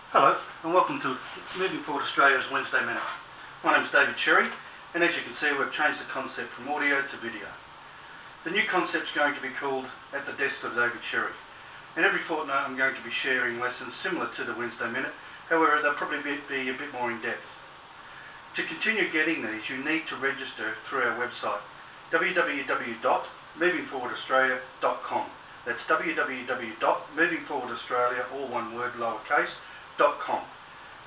Hello and welcome to Moving Forward Australia's Wednesday Minute. My name is David Cherry, and as you can see we've changed the concept from audio to video. The new concept is going to be called At the Desk of David Cherry, and every fortnight I'm going to be sharing lessons similar to the Wednesday Minute, however they'll probably be a bit more in depth. To continue getting these you need to register through our website www.movingforwardaustralia.com. That's www.movingforwardaustralia, all one word, lowercase, .com.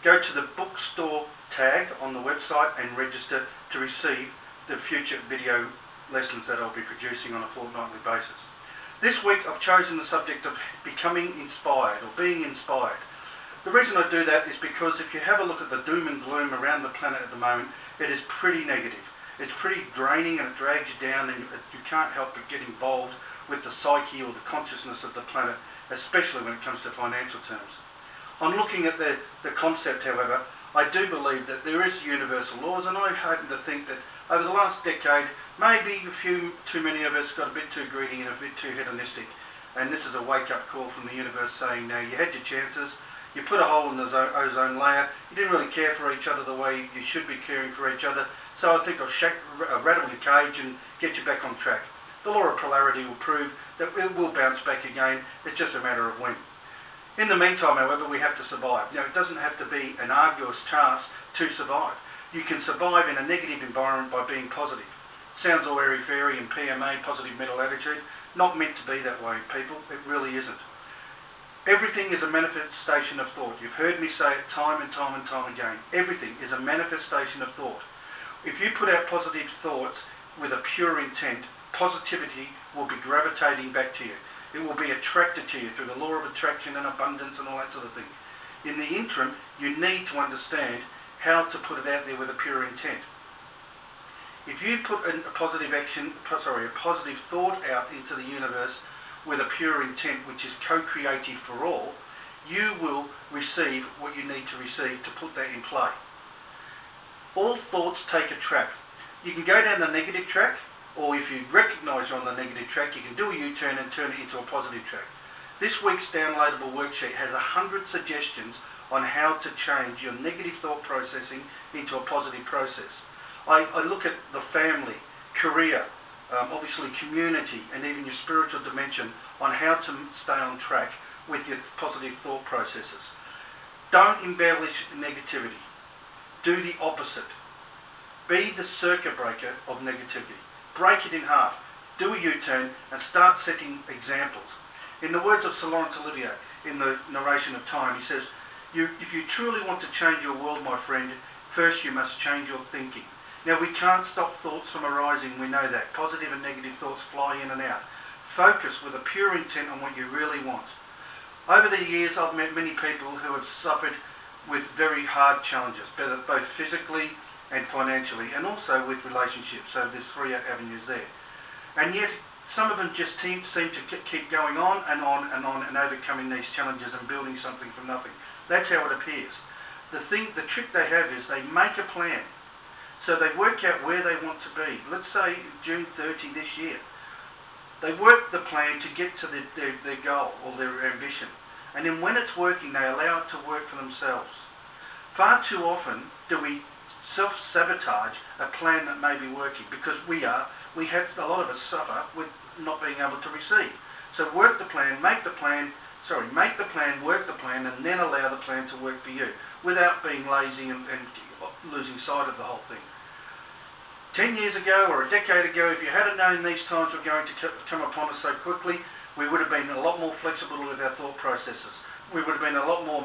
Go to the bookstore tag on the website and register to receive the future video lessons that I'll be producing on a fortnightly basis. This week I've chosen the subject of becoming inspired or being inspired. The reason I do that is because if you have a look at the doom and gloom around the planet at the moment, it is pretty negative. It's pretty draining and it drags you down, and you can't help but get involved with the psyche or the consciousness of the planet, especially when it comes to financial terms. On looking at the concept, however, I do believe that there is universal laws, and I happen to think that over the last decade, maybe too many of us got a bit too greedy and a bit too hedonistic. And this is a wake-up call from the universe saying, now you had your chances, you put a hole in the ozone layer, you didn't really care for each other the way you should be caring for each other, so I think I'll rattle your cage and get you back on track. The law of polarity will prove that it will bounce back again, it's just a matter of when. In the meantime, however, we have to survive. Now, it doesn't have to be an arduous task to survive. You can survive in a negative environment by being positive. Sounds all airy-fairy and PMA, positive mental attitude. Not meant to be that way, people. It really isn't. Everything is a manifestation of thought. You've heard me say it time and time and time again. Everything is a manifestation of thought. If you put out positive thoughts with a pure intent, positivity will be gravitating back to you. It will be attracted to you through the law of attraction and abundance and all that sort of thing. In the interim, you need to understand how to put it out there with a pure intent. If you put a positive thought out into the universe with a pure intent, which is co-creative for all, you will receive what you need to receive to put that in play. All thoughts take a track. You can go down the negative track, or if you recognise you're on the negative track, you can do a U-turn and turn it into a positive track. This week's downloadable worksheet has 100 suggestions on how to change your negative thought processing into a positive process. I look at the family, career, obviously community, and even your spiritual dimension on how to stay on track with your positive thought processes. Don't embellish negativity. Do the opposite. Be the circuit breaker of negativity. Break it in half, do a U-turn and start setting examples. In the words of Sir Laurence Olivier in the narration of Time, he says, if you truly want to change your world, my friend, first you must change your thinking. Now we can't stop thoughts from arising, we know that. Positive and negative thoughts fly in and out. Focus with a pure intent on what you really want. Over the years I've met many people who have suffered with very hard challenges, both physically and financially, and also with relationships. So there's three avenues there. And yet, some of them just seem to keep going on and on and on and overcoming these challenges and building something from nothing. That's how it appears. The trick they have is they make a plan. So they work out where they want to be. Let's say June 30 this year. They work the plan to get to their goal or their ambition. And then when it's working, they allow it to work for themselves. Far too often do we self-sabotage a plan that may be working, because a lot of us suffer with not being able to receive. So work the plan, work the plan, and then allow the plan to work for you, without being lazy and losing sight of the whole thing. 10 years ago or a decade ago, if you hadn't known these times were going to come upon us so quickly, we would have been a lot more flexible with our thought processes. We would have been a lot more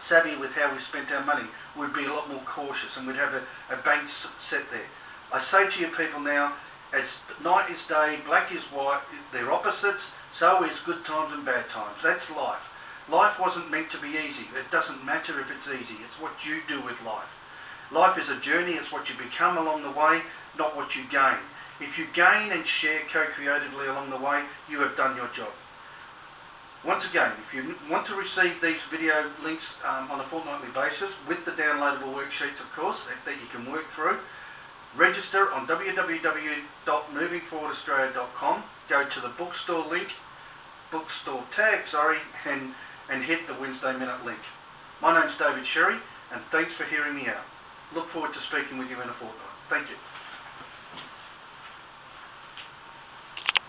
savvy with how we spent our money. We'd be a lot more cautious and we'd have a bank set there. I say to you people now, as night is day, black is white, they're opposites, so is good times and bad times. That's life. Life wasn't meant to be easy. It doesn't matter if it's easy. It's what you do with life. Life is a journey. It's what you become along the way, not what you gain. If you gain and share co-creatively along the way, you have done your job. Once again, if you want to receive these video links on a fortnightly basis, with the downloadable worksheets of course, that you can work through, register on www.movingforwardaustralia.com, go to the bookstore tag, and hit the Wednesday Minute link. My name's David Sherry, and thanks for hearing me out. Look forward to speaking with you in a fortnight. Thank you.